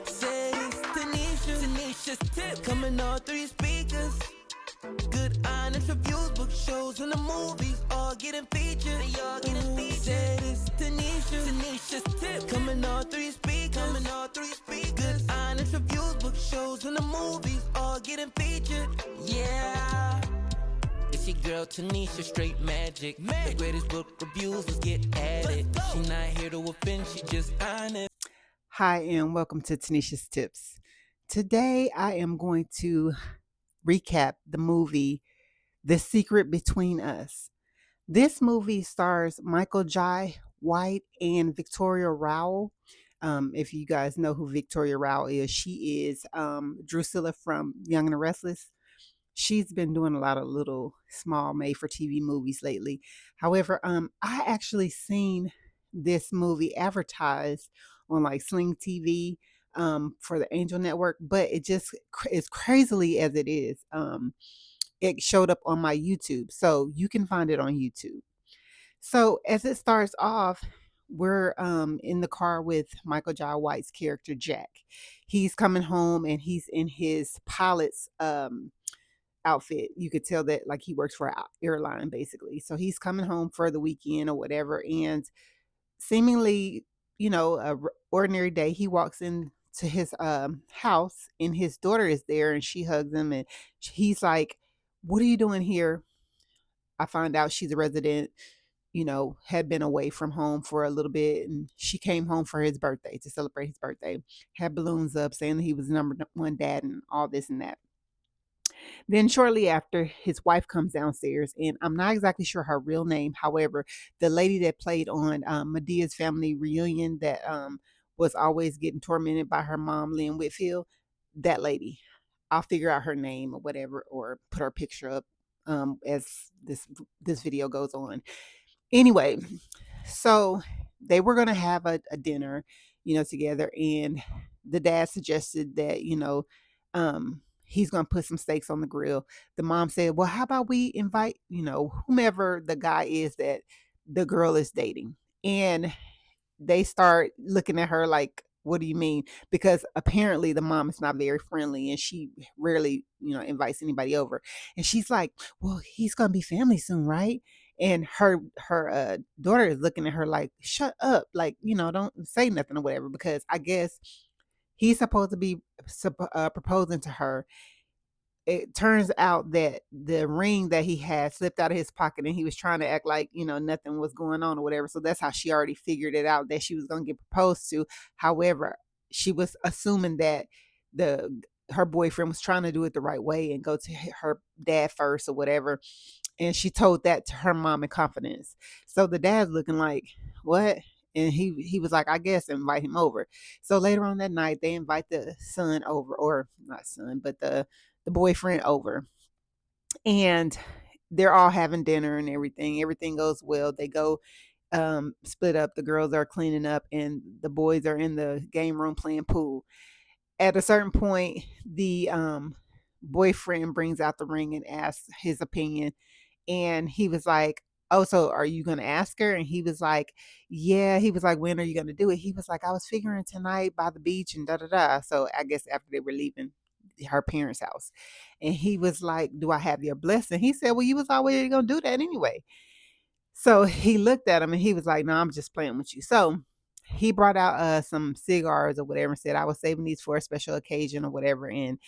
Say it's Tanesha's tip. Coming all three speakers. Good honest reviews, book shows, and the movies all getting featured. They all getting featured. Say it's Tanesha's tip. Coming all three speakers. Good honest reviews, book shows, and the movies all getting featured. Yeah. It's your girl Tanesha, straight magic. The greatest book reviews, let's get at it. She not here to offend, she just honest. Hi, and welcome to Tanisha's Tips. Today, I am going to recap the movie The Secret Between Us. This movie stars Michael Jai White and Victoria Rowell. If you guys know who Victoria Rowell is, she is Drusilla from Young and the Restless. She's been doing a lot of little small made for TV movies lately. However, I actually seen this movie advertised on like Sling TV for the Angel Network, but it just as crazily as it is, it showed up on my YouTube, so you can find it on YouTube. So as it starts off, we're in the car with Michael Jai White's character Jack. He's coming home and he's in his pilot's outfit. You could tell that like he works for an airline basically. So he's coming home for the weekend or whatever, and seemingly, a ordinary day, he walks in to his house and his daughter is there and she hugs him and he's like, "What are you doing here?" I find out she's a resident, had been away from home for a little bit, and she came home for his birthday to celebrate his birthday. Had balloons up saying that he was number one dad and all this and that. Then shortly after, his wife comes downstairs, and I'm not exactly sure her real name. However, the lady that played on Medea's Family Reunion that was always getting tormented by her mom, Lynn Whitfield, that lady. I'll figure out her name or whatever, or put her picture up as this video goes on. Anyway, so they were gonna have a dinner, together, and the dad suggested that he's gonna put some steaks on the grill. The mom said, "Well, how about we invite whomever the guy is that the girl is dating?" And they start looking at her like, "What do you mean?" Because apparently the mom is not very friendly and she rarely invites anybody over. And she's like, "Well, he's gonna be family soon, right?" And her daughter is looking at her like, "Shut up, like, don't say nothing or whatever," because I guess he's supposed to be proposing to her. It turns out that the ring that he had slipped out of his pocket and he was trying to act like, nothing was going on or whatever. So that's how she already figured it out that she was going to get proposed to. However, she was assuming that the her boyfriend was trying to do it the right way and go to her dad first or whatever. And she told that to her mom in confidence. So the dad's looking like, "What?" And he was like, "I guess invite him over." So later on that night, they invite the son over, or not son, but the boyfriend over, and they're all having dinner and everything. Everything goes well. They go split up. The girls are cleaning up, and the boys are in the game room playing pool. At a certain point, the boyfriend brings out the ring and asks his opinion, and he was like, "Oh, so are you going to ask her?" And he was like, "Yeah." He was like, "When are you going to do it?" He was like, "I was figuring tonight by the beach and da da da." So I guess after they were leaving her parents' house. And he was like, "Do I have your blessing?" He said, "Well, you was already going to do that anyway." So he looked at him and he was like, "No, I'm just playing with you." So he brought out some cigars or whatever and said, "I was saving these for a special occasion or whatever." And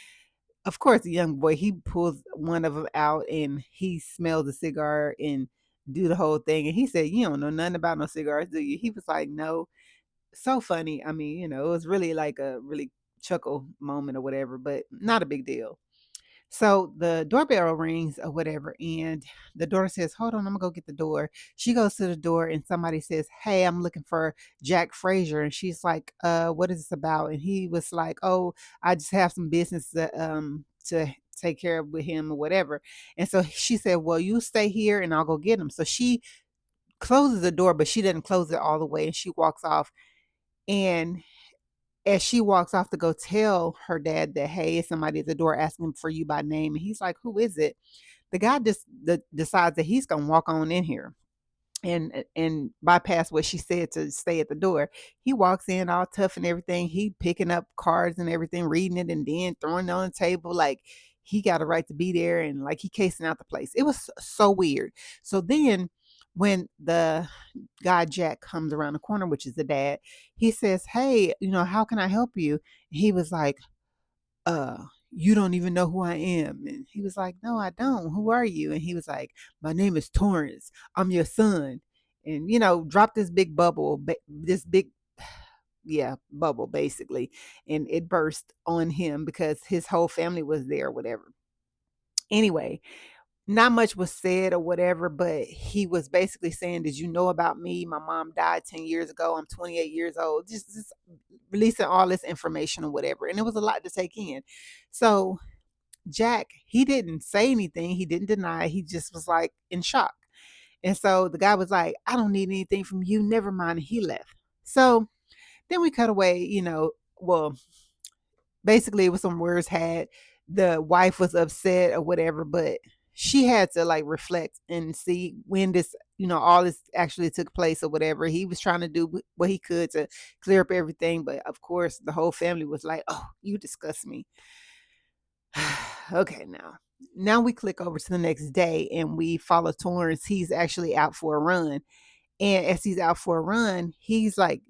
of course, the young boy, he pulls one of them out and he smells the cigar and do the whole thing. And he said, "You don't know nothing about no cigars, do you?" He was like, "No." So funny. I mean, it was really like a really chuckle moment or whatever, but not a big deal. So the doorbell rings or whatever, and the daughter says, "Hold on, I'm gonna go get the door." She goes to the door, and somebody says, "Hey, I'm looking for Jack Frazier." And she's like, what is this about?" And he was like, "Oh, I just have some business to take care of with him or whatever." And so she said, "Well, you stay here, and I'll go get him." So she closes the door, but she doesn't close it all the way, and she walks off. And as she walks off to go tell her dad that, "Hey, it's somebody at the door asking for you by name," and he's like, "Who is it?" The guy just decides that he's gonna walk on in here, and bypass what she said to stay at the door. He walks in all tough and everything. He picking up cards and everything, reading it, and then throwing it on the table like he got a right to be there, and like he casing out the place. It was so weird. So then when the guy Jack comes around the corner, which is the dad, he says, "Hey, how can I help you?" He was like, you don't even know who I am. And he was like, no, I don't. Who are you? And he was like, my name is Torrance. I'm your son. And, dropped this big bubble, this big, yeah, bubble basically. And it burst on him because his whole family was there, whatever. Anyway, not much was said or whatever, but he was basically saying, did you know about me? My mom died 10 years ago. I'm 28 years old. Just releasing all this information or whatever. And it was a lot to take in. So Jack, he didn't say anything. He didn't deny. He just was like in shock. And so the guy was like, I don't need anything from you. Never mind. And he left. So then we cut away, well, basically it was some words had. The wife was upset or whatever, but she had to like reflect and see when this, all this actually took place or whatever. He was trying to do what he could to clear up everything. But of course, the whole family was like, oh, you disgust me. Okay, now we click over to the next day and we follow Torrance. He's actually out for a run. And as he's out for a run, he's like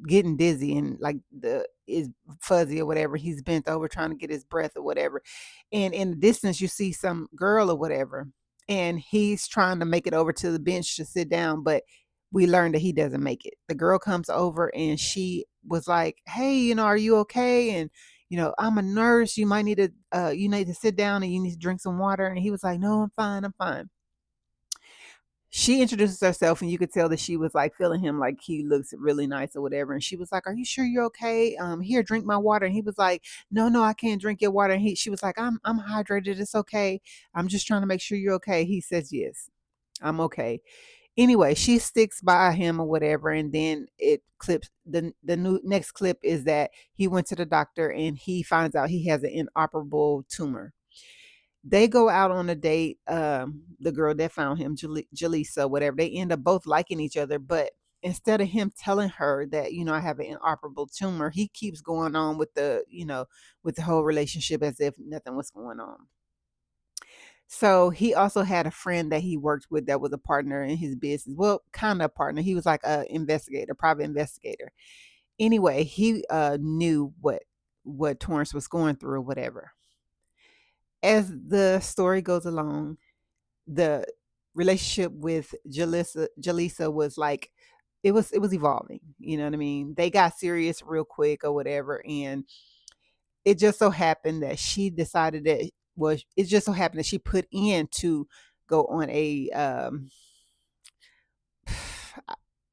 getting dizzy and like the is fuzzy or whatever. He's bent over trying to get his breath or whatever. And in the distance, you see some girl or whatever. And he's trying to make it over to the bench to sit down, but we learn that he doesn't make it. The girl comes over and she was like, hey, are you okay? And I'm a nurse. You might need to you need to sit down and you need to drink some water. And he was like, no, I'm fine. I'm fine. She introduces herself and you could tell that she was like feeling him, like he looks really nice or whatever. And she was like, are you sure you're okay? Here, drink my water. And he was like, no, I can't drink your water. And she was like, I'm hydrated. It's okay. I'm just trying to make sure you're okay. He says, yes, I'm okay. Anyway, she sticks by him or whatever, and then it clips. The new next clip is that he went to the doctor and he finds out he has an inoperable tumor. They go out on a date. The girl that found him, Jaleesa, whatever, they end up both liking each other, but instead of him telling her that, I have an inoperable tumor, he keeps going on with the whole relationship as if nothing was going on. So he also had a friend that he worked with that was a partner in his business. Well, kind of partner. He was like a investigator, private investigator. Anyway, he knew what Torrance was going through or whatever. As the story goes along, the relationship with Jaleesa was like it was evolving. You know what I mean? They got serious real quick or whatever, and it just so happened that she decided that was it just so happened that she put in to go on a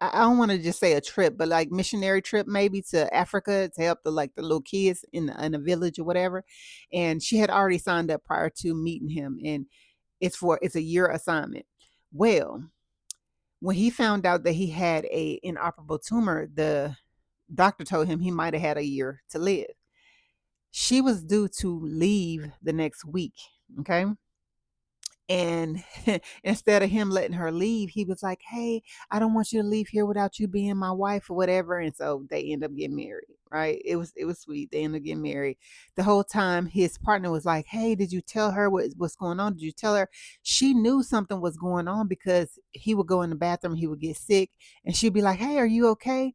I don't want to just say a trip, but like missionary trip maybe to Africa to help the little kids in a village or whatever. And she had already signed up prior to meeting him, and it's a year assignment. Well, when he found out that he had a inoperable tumor, the doctor told him he might have had a year to live. She was due to leave the next week. Okay. And instead of him letting her leave, he was like, hey, I don't want you to leave here without you being my wife or whatever. And so they end up getting married, right? It was sweet. They end up getting married. The whole time his partner was like, hey, did you tell her what's going on? Did you tell her? She knew something was going on because he would go in the bathroom, he would get sick, and she'd be like, hey, are you okay?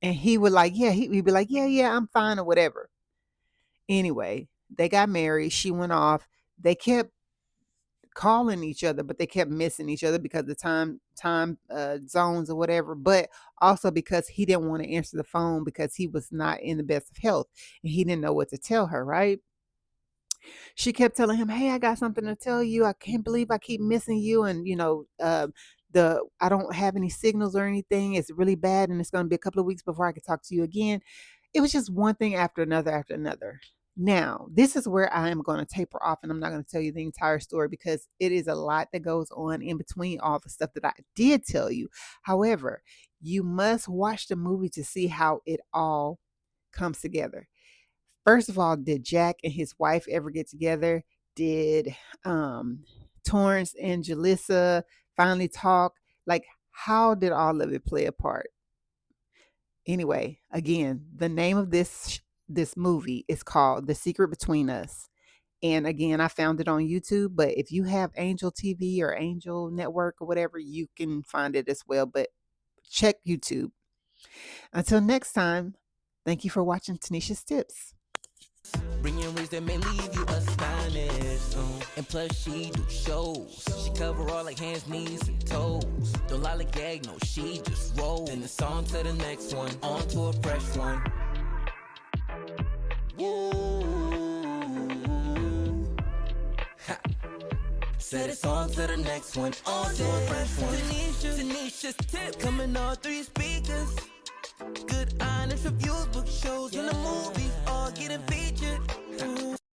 And he would like, yeah, he'd be like, yeah, I'm fine or whatever. Anyway, they got married. She went off. They kept calling each other, but they kept missing each other because the time zones or whatever, but also because he didn't want to answer the phone because he was not in the best of health and he didn't know what to tell her, right? She kept telling him, hey, I got something to tell you. I can't believe I keep missing you. And the I don't have any signals or anything. It's really bad and it's going to be a couple of weeks before I can talk to you again. It was just one thing after another after another. Now, this is where I am going to taper off and I'm not going to tell you the entire story because it is a lot that goes on in between all the stuff that I did tell you. However, you must watch the movie to see how it all comes together. First of all, did Jack and his wife ever get together? Did Torrance and Jalissa finally talk? Like, How did all of it play a part? Anyway, again, the name of this movie is called The Secret Between Us. And again, I found it on YouTube, but if you have Angel TV or Angel Network or whatever, you can find it as well. But check YouTube. Until next time, thank you for watching Tanesha's Tips. Bringing rings that may leave you astonished. And plus she do shows. She cover all like hands, knees, and toes. Don't lollygag, no, she just roll. Then it's on to the next one, on to a fresh one. Ha. Said it's on to the next one, on to a fresh one. Tanesha's tip coming all 3 speakers. Good honest reviews, book shows, and the movies all getting featured.